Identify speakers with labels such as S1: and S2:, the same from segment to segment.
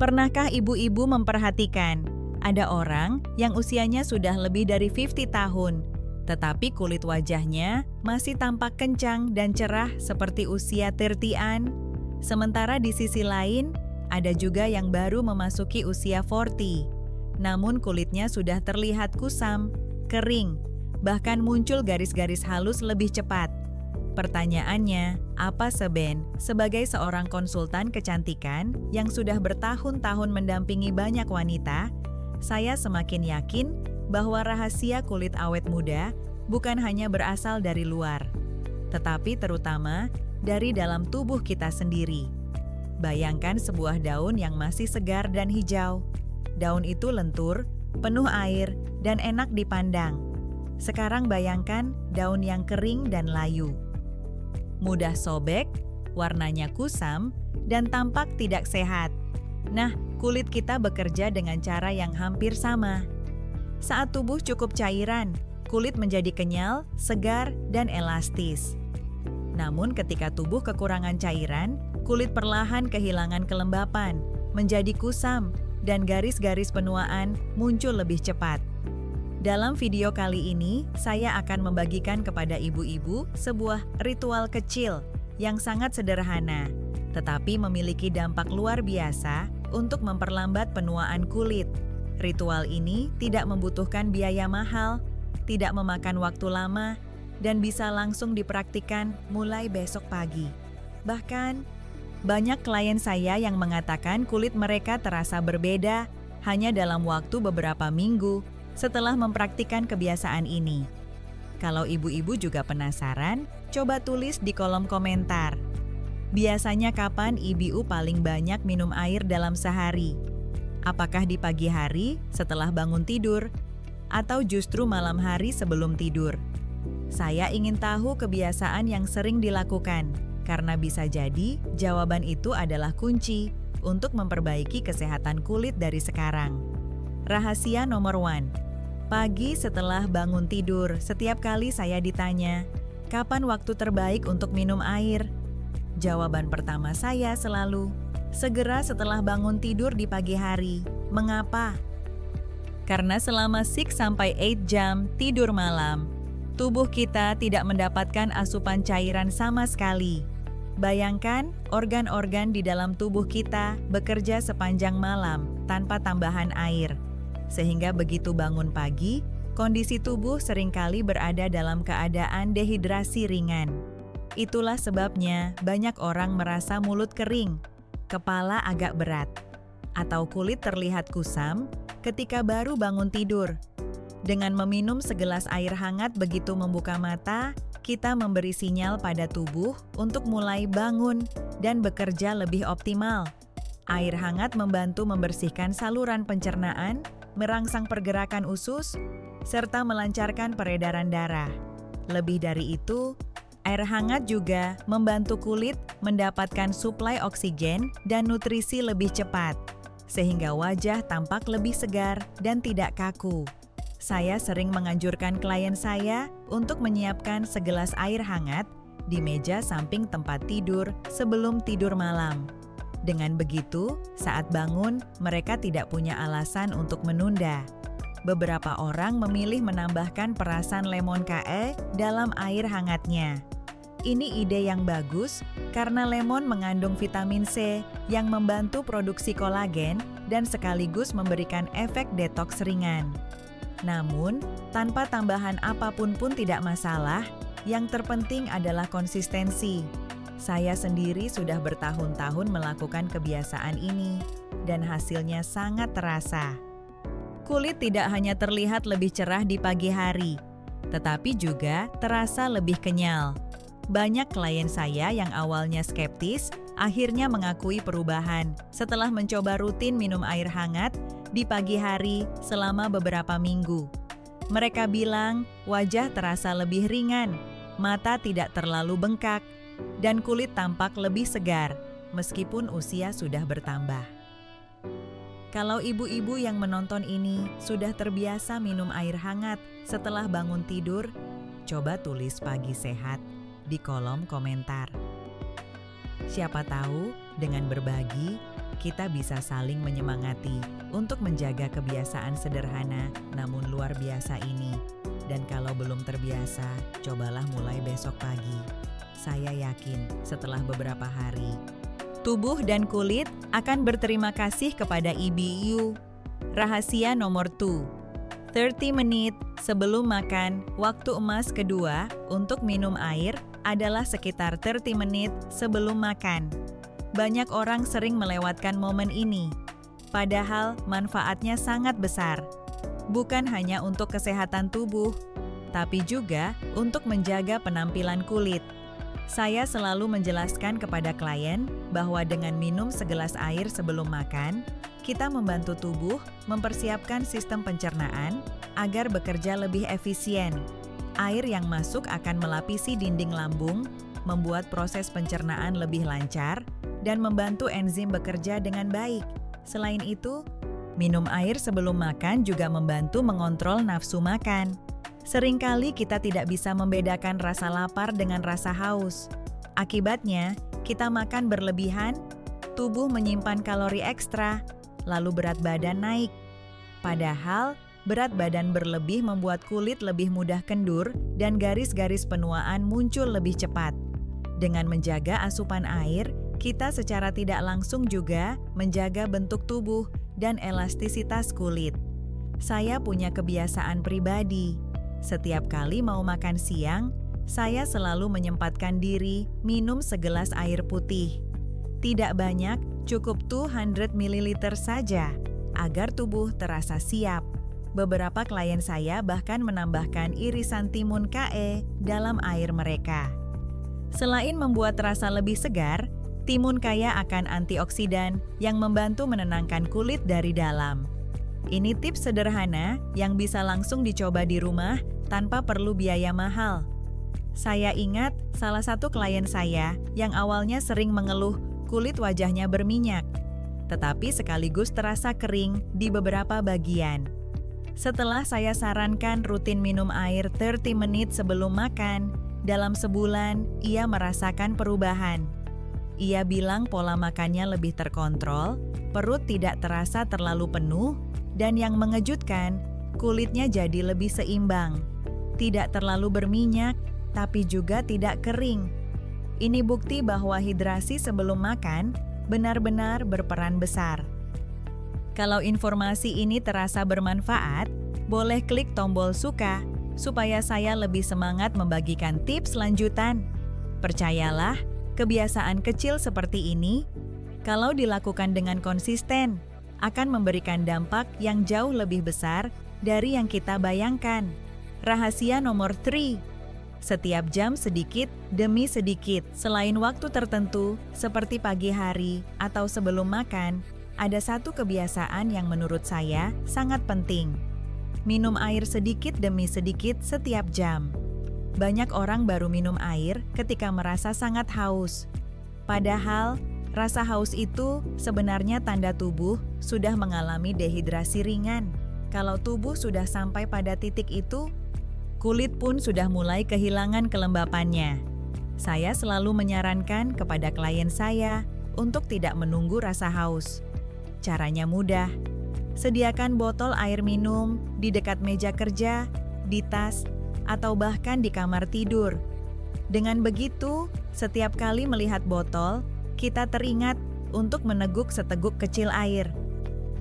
S1: Pernahkah ibu-ibu memperhatikan, ada orang yang usianya sudah lebih dari 50 tahun, tetapi kulit wajahnya masih tampak kencang dan cerah seperti usia 30-an? Sementara di sisi lain, ada juga yang baru memasuki usia 40, namun kulitnya sudah terlihat kusam, kering, bahkan muncul garis-garis halus lebih cepat. Pertanyaannya, apa sebagai seorang konsultan kecantikan yang sudah bertahun-tahun mendampingi banyak wanita, saya semakin yakin bahwa rahasia kulit awet muda bukan hanya berasal dari luar, tetapi terutama dari dalam tubuh kita sendiri. Bayangkan sebuah daun yang masih segar dan hijau. Daun itu lentur, penuh air, dan enak dipandang. Sekarang bayangkan daun yang kering dan layu. Mudah sobek, warnanya kusam, dan tampak tidak sehat. Nah, kulit kita bekerja dengan cara yang hampir sama. Saat tubuh cukup cairan, kulit menjadi kenyal, segar, dan elastis. Namun ketika tubuh kekurangan cairan, kulit perlahan kehilangan kelembapan, menjadi kusam, dan garis-garis penuaan muncul lebih cepat. Dalam video kali ini, saya akan membagikan kepada ibu-ibu sebuah ritual kecil yang sangat sederhana, tetapi memiliki dampak luar biasa untuk memperlambat penuaan kulit. Ritual ini tidak membutuhkan biaya mahal, tidak memakan waktu lama, dan bisa langsung dipraktikkan mulai besok pagi. Bahkan, banyak klien saya yang mengatakan kulit mereka terasa berbeda hanya dalam waktu beberapa minggu setelah mempraktikkan kebiasaan ini. Kalau ibu-ibu juga penasaran, coba tulis di kolom komentar. Biasanya kapan ibu paling banyak minum air dalam sehari? Apakah di pagi hari setelah bangun tidur? Atau justru malam hari sebelum tidur? Saya ingin tahu kebiasaan yang sering dilakukan, karena bisa jadi jawaban itu adalah kunci untuk memperbaiki kesehatan kulit dari sekarang. Rahasia nomor 1. Pagi setelah bangun tidur, setiap kali saya ditanya, kapan waktu terbaik untuk minum air? Jawaban pertama saya selalu, segera setelah bangun tidur di pagi hari. Mengapa? Karena selama 6-8 jam tidur malam, tubuh kita tidak mendapatkan asupan cairan sama sekali. Bayangkan, organ-organ di dalam tubuh kita bekerja sepanjang malam tanpa tambahan air. Sehingga begitu bangun pagi, kondisi tubuh seringkali berada dalam keadaan dehidrasi ringan. Itulah sebabnya banyak orang merasa mulut kering, kepala agak berat, atau kulit terlihat kusam ketika baru bangun tidur. Dengan meminum segelas air hangat begitu membuka mata, kita memberi sinyal pada tubuh untuk mulai bangun dan bekerja lebih optimal. Air hangat membantu membersihkan saluran pencernaan, merangsang pergerakan usus, serta melancarkan peredaran darah. Lebih dari itu, air hangat juga membantu kulit mendapatkan suplai oksigen dan nutrisi lebih cepat, sehingga wajah tampak lebih segar dan tidak kaku. Saya sering menganjurkan klien saya untuk menyiapkan segelas air hangat di meja samping tempat tidur sebelum tidur malam. Dengan begitu, saat bangun, mereka tidak punya alasan untuk menunda. Beberapa orang memilih menambahkan perasan lemon KE dalam air hangatnya. Ini ide yang bagus karena lemon mengandung vitamin C yang membantu produksi kolagen dan sekaligus memberikan efek detoks ringan. Namun, tanpa tambahan apapun pun tidak masalah, yang terpenting adalah konsistensi. Saya sendiri sudah bertahun-tahun melakukan kebiasaan ini, dan hasilnya sangat terasa. Kulit tidak hanya terlihat lebih cerah di pagi hari, tetapi juga terasa lebih kenyal. Banyak klien saya yang awalnya skeptis, akhirnya mengakui perubahan setelah mencoba rutin minum air hangat di pagi hari selama beberapa minggu. Mereka bilang wajah terasa lebih ringan, mata tidak terlalu bengkak, dan kulit tampak lebih segar meskipun usia sudah bertambah. Kalau ibu-ibu yang menonton ini sudah terbiasa minum air hangat setelah bangun tidur, coba tulis pagi sehat di kolom komentar. Siapa tahu dengan berbagi, Kita bisa saling menyemangati untuk menjaga kebiasaan sederhana namun luar biasa ini. Dan kalau belum terbiasa, cobalah mulai besok pagi. Saya yakin setelah beberapa hari, tubuh dan kulit akan berterima kasih kepada EBU. Rahasia nomor 2. 30 menit sebelum makan, waktu emas kedua untuk minum air adalah sekitar 30 menit sebelum makan. Banyak orang sering melewatkan momen ini, padahal manfaatnya sangat besar. Bukan hanya untuk kesehatan tubuh, tapi juga untuk menjaga penampilan kulit. Saya selalu menjelaskan kepada klien bahwa dengan minum segelas air sebelum makan, kita membantu tubuh mempersiapkan sistem pencernaan agar bekerja lebih efisien. Air yang masuk akan melapisi dinding lambung, membuat proses pencernaan lebih lancar, dan membantu enzim bekerja dengan baik. Selain itu, minum air sebelum makan juga membantu mengontrol nafsu makan. Seringkali kita tidak bisa membedakan rasa lapar dengan rasa haus. Akibatnya, kita makan berlebihan, tubuh menyimpan kalori ekstra, lalu berat badan naik. Padahal, berat badan berlebih membuat kulit lebih mudah kendur dan garis-garis penuaan muncul lebih cepat. Dengan menjaga asupan air, kita secara tidak langsung juga menjaga bentuk tubuh dan elastisitas kulit. Saya punya kebiasaan pribadi. Setiap kali mau makan siang, saya selalu menyempatkan diri minum segelas air putih. Tidak banyak, cukup 200 ml saja, agar tubuh terasa siap. Beberapa klien saya bahkan menambahkan irisan timun KE dalam air mereka. Selain membuat rasa lebih segar, timun kaya akan antioksidan yang membantu menenangkan kulit dari dalam. Ini tips sederhana yang bisa langsung dicoba di rumah tanpa perlu biaya mahal. Saya ingat salah satu klien saya yang awalnya sering mengeluh kulit wajahnya berminyak, tetapi sekaligus terasa kering di beberapa bagian. Setelah saya sarankan rutin minum air 30 menit sebelum makan, dalam sebulan ia merasakan perubahan. Ia bilang pola makannya lebih terkontrol, perut tidak terasa terlalu penuh, dan yang mengejutkan, kulitnya jadi lebih seimbang. Tidak terlalu berminyak, tapi juga tidak kering. Ini bukti bahwa hidrasi sebelum makan benar-benar berperan besar. Kalau informasi ini terasa bermanfaat, boleh klik tombol suka supaya saya lebih semangat membagikan tips lanjutan. Percayalah, kebiasaan kecil seperti ini, kalau dilakukan dengan konsisten, akan memberikan dampak yang jauh lebih besar dari yang kita bayangkan. Rahasia nomor 3. Setiap jam sedikit demi sedikit. Selain waktu tertentu, seperti pagi hari atau sebelum makan, ada satu kebiasaan yang menurut saya sangat penting. Minum air sedikit demi sedikit setiap jam. Banyak orang baru minum air ketika merasa sangat haus. Padahal, rasa haus itu sebenarnya tanda tubuh sudah mengalami dehidrasi ringan. Kalau tubuh sudah sampai pada titik itu, kulit pun sudah mulai kehilangan kelembapannya. Saya selalu menyarankan kepada klien saya untuk tidak menunggu rasa haus. Caranya mudah. Sediakan botol air minum di dekat meja kerja, di tas, atau bahkan di kamar tidur. Dengan begitu, setiap kali melihat botol, kita teringat untuk meneguk seteguk kecil air.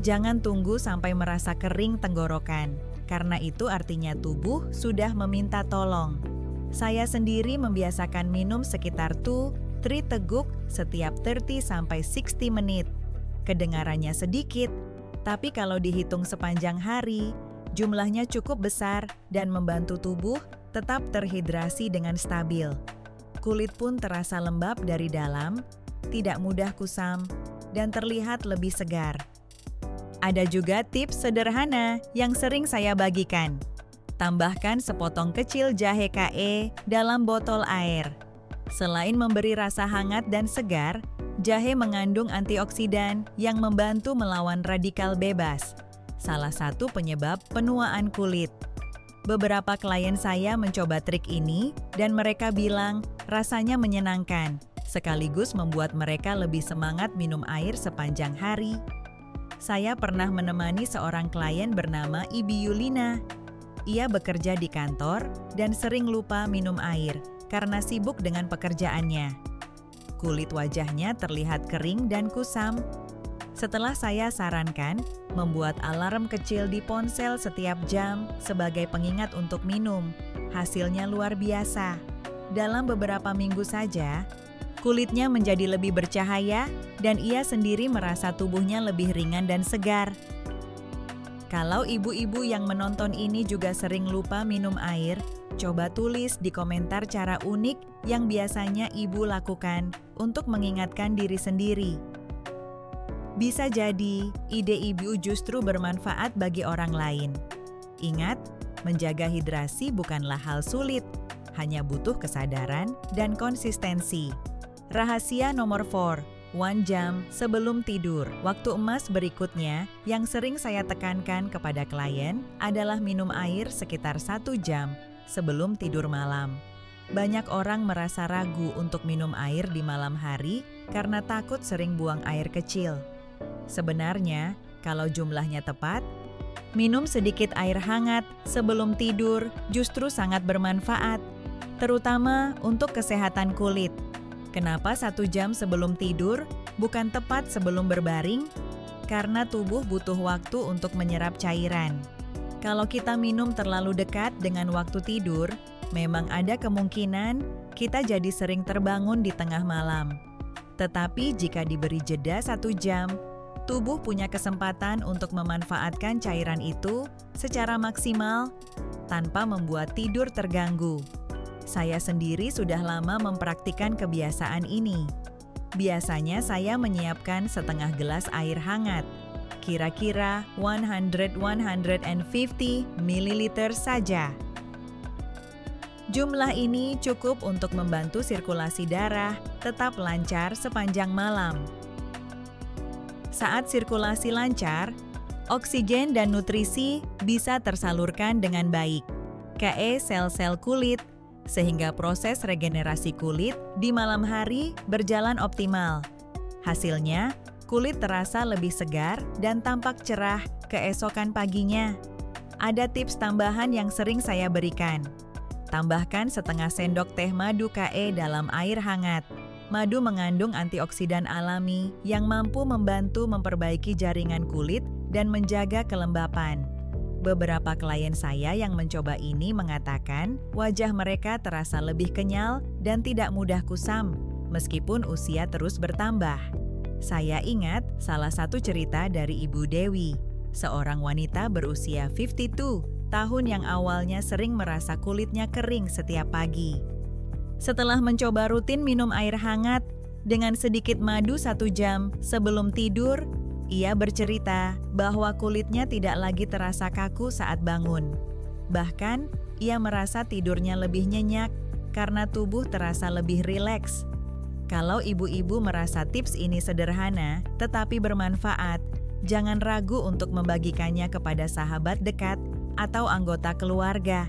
S1: Jangan tunggu sampai merasa kering tenggorokan, karena itu artinya tubuh sudah meminta tolong. Saya sendiri membiasakan minum sekitar 2-3 teguk setiap 30-60 menit. Kedengarannya sedikit, tapi kalau dihitung sepanjang hari, jumlahnya cukup besar dan membantu tubuh tetap terhidrasi dengan stabil. Kulit pun terasa lembab dari dalam, tidak mudah kusam, dan terlihat lebih segar. Ada juga tips sederhana yang sering saya bagikan. Tambahkan sepotong kecil jahe KE dalam botol air. Selain memberi rasa hangat dan segar, jahe mengandung antioksidan yang membantu melawan radikal bebas, salah satu penyebab penuaan kulit. Beberapa klien saya mencoba trik ini dan mereka bilang rasanya menyenangkan, sekaligus membuat mereka lebih semangat minum air sepanjang hari. Saya pernah menemani seorang klien bernama Ibu Yulina. Ia bekerja di kantor dan sering lupa minum air karena sibuk dengan pekerjaannya. Kulit wajahnya terlihat kering dan kusam. Setelah saya sarankan membuat alarm kecil di ponsel setiap jam sebagai pengingat untuk minum, hasilnya luar biasa. Dalam beberapa minggu saja, kulitnya menjadi lebih bercahaya dan ia sendiri merasa tubuhnya lebih ringan dan segar. Kalau ibu-ibu yang menonton ini juga sering lupa minum air, coba tulis di komentar cara unik yang biasanya ibu lakukan untuk mengingatkan diri sendiri. Bisa jadi ide ibu justru bermanfaat bagi orang lain. Ingat, menjaga hidrasi bukanlah hal sulit, hanya butuh kesadaran dan konsistensi. Rahasia nomor 4, 1 jam sebelum tidur. Waktu emas berikutnya yang sering saya tekankan kepada klien adalah minum air sekitar 1 jam sebelum tidur malam. Banyak orang merasa ragu untuk minum air di malam hari karena takut sering buang air kecil. Sebenarnya, kalau jumlahnya tepat, minum sedikit air hangat sebelum tidur justru sangat bermanfaat, terutama untuk kesehatan kulit. Kenapa 1 jam sebelum tidur, bukan tepat sebelum berbaring? Karena tubuh butuh waktu untuk menyerap cairan. Kalau kita minum terlalu dekat dengan waktu tidur, memang ada kemungkinan kita jadi sering terbangun di tengah malam. Tetapi jika diberi jeda 1 jam, tubuh punya kesempatan untuk memanfaatkan cairan itu secara maksimal tanpa membuat tidur terganggu. Saya sendiri sudah lama mempraktikkan kebiasaan ini. Biasanya saya menyiapkan setengah gelas air hangat, kira-kira 100-150 ml saja. Jumlah ini cukup untuk membantu sirkulasi darah tetap lancar sepanjang malam. Saat sirkulasi lancar, oksigen dan nutrisi bisa tersalurkan dengan baik ke sel-sel kulit, sehingga proses regenerasi kulit di malam hari berjalan optimal. Hasilnya, kulit terasa lebih segar dan tampak cerah keesokan paginya. Ada tips tambahan yang sering saya berikan. Tambahkan setengah sendok teh madu KE dalam air hangat. Madu mengandung antioksidan alami yang mampu membantu memperbaiki jaringan kulit dan menjaga kelembapan. Beberapa klien saya yang mencoba ini mengatakan wajah mereka terasa lebih kenyal dan tidak mudah kusam, meskipun usia terus bertambah. Saya ingat salah satu cerita dari Ibu Dewi, seorang wanita berusia 52 tahun yang awalnya sering merasa kulitnya kering setiap pagi. Setelah mencoba rutin minum air hangat dengan sedikit madu 1 jam sebelum tidur, ia bercerita bahwa kulitnya tidak lagi terasa kaku saat bangun. Bahkan, ia merasa tidurnya lebih nyenyak karena tubuh terasa lebih rileks. Kalau ibu-ibu merasa tips ini sederhana tetapi bermanfaat, jangan ragu untuk membagikannya kepada sahabat dekat atau anggota keluarga.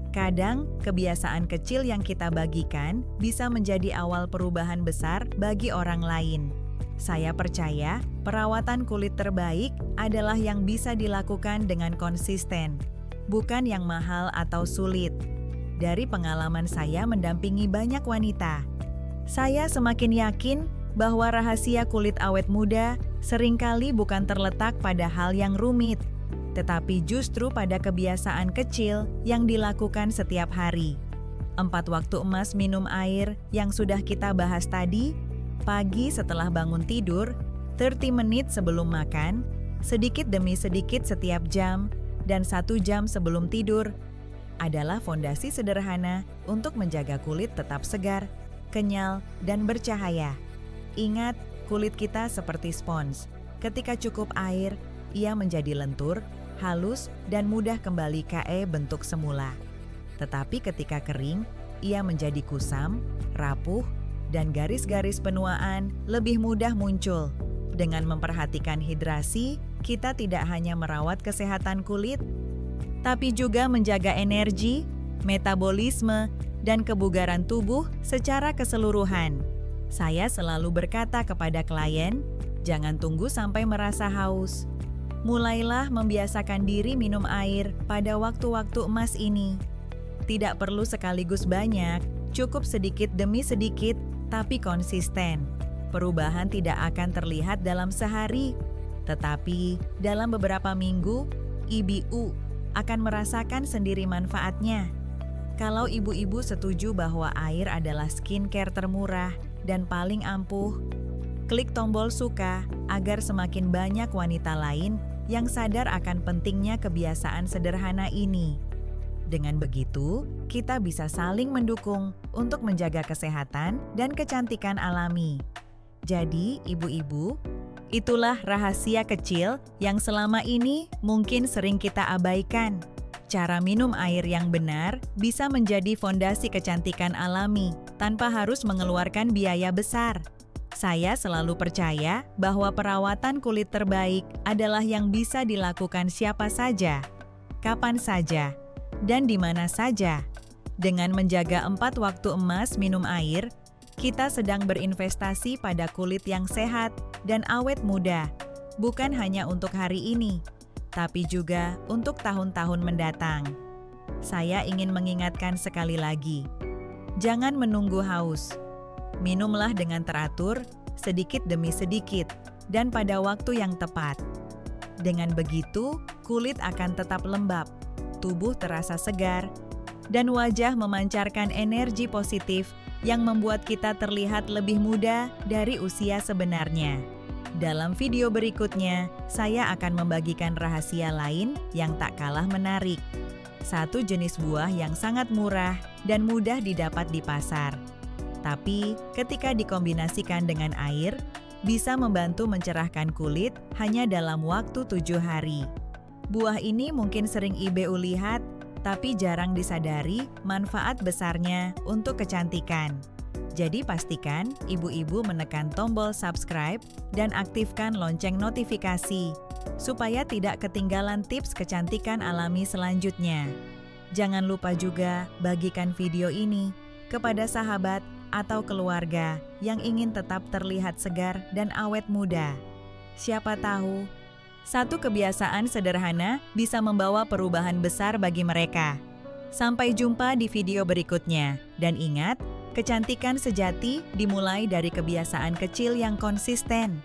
S1: Kadang, kebiasaan kecil yang kita bagikan bisa menjadi awal perubahan besar bagi orang lain. Saya percaya perawatan kulit terbaik adalah yang bisa dilakukan dengan konsisten, bukan yang mahal atau sulit. Dari pengalaman saya mendampingi banyak wanita, saya semakin yakin bahwa rahasia kulit awet muda seringkali bukan terletak pada hal yang rumit, tetapi justru pada kebiasaan kecil yang dilakukan setiap hari. 4 waktu emas minum air yang sudah kita bahas tadi: pagi setelah bangun tidur, 30 menit sebelum makan, sedikit demi sedikit setiap jam, dan 1 jam sebelum tidur, adalah fondasi sederhana untuk menjaga kulit tetap segar, kenyal, dan bercahaya. Ingat, kulit kita seperti spons. Ketika cukup air, ia menjadi lentur, halus, dan mudah kembali ke bentuk semula. Tetapi ketika kering, ia menjadi kusam, rapuh, dan garis-garis penuaan lebih mudah muncul. Dengan memperhatikan hidrasi, kita tidak hanya merawat kesehatan kulit, tapi juga menjaga energi, metabolisme, dan kebugaran tubuh secara keseluruhan. Saya selalu berkata kepada klien, jangan tunggu sampai merasa haus. Mulailah membiasakan diri minum air pada waktu-waktu emas ini. Tidak perlu sekaligus banyak, cukup sedikit demi sedikit, tapi konsisten. Perubahan tidak akan terlihat dalam sehari, tetapi dalam beberapa minggu, ibu akan merasakan sendiri manfaatnya. Kalau ibu-ibu setuju bahwa air adalah skincare termurah dan paling ampuh, klik tombol suka agar semakin banyak wanita lain yang sadar akan pentingnya kebiasaan sederhana ini. Dengan begitu, kita bisa saling mendukung untuk menjaga kesehatan dan kecantikan alami. Jadi, ibu-ibu, itulah rahasia kecil yang selama ini mungkin sering kita abaikan. Cara minum air yang benar bisa menjadi fondasi kecantikan alami tanpa harus mengeluarkan biaya besar. Saya selalu percaya bahwa perawatan kulit terbaik adalah yang bisa dilakukan siapa saja, kapan saja, dan di mana saja. Dengan menjaga 4 waktu emas minum air, kita sedang berinvestasi pada kulit yang sehat dan awet muda, bukan hanya untuk hari ini, tapi juga untuk tahun-tahun mendatang. Saya ingin mengingatkan sekali lagi, jangan menunggu haus. Minumlah dengan teratur, sedikit demi sedikit, dan pada waktu yang tepat. Dengan begitu, kulit akan tetap lembab, tubuh terasa segar, dan wajah memancarkan energi positif yang membuat kita terlihat lebih muda dari usia sebenarnya. Dalam video berikutnya, saya akan membagikan rahasia lain yang tak kalah menarik. Satu jenis buah yang sangat murah dan mudah didapat di pasar. Tapi, ketika dikombinasikan dengan air, bisa membantu mencerahkan kulit hanya dalam waktu 7 hari. Buah ini mungkin sering ibu lihat, tapi jarang disadari manfaat besarnya untuk kecantikan. Jadi pastikan ibu-ibu menekan tombol subscribe dan aktifkan lonceng notifikasi, supaya tidak ketinggalan tips kecantikan alami selanjutnya. Jangan lupa juga bagikan video ini kepada sahabat atau keluarga yang ingin tetap terlihat segar dan awet muda. Siapa tahu, satu kebiasaan sederhana bisa membawa perubahan besar bagi mereka. Sampai jumpa di video berikutnya, dan ingat, kecantikan sejati dimulai dari kebiasaan kecil yang konsisten.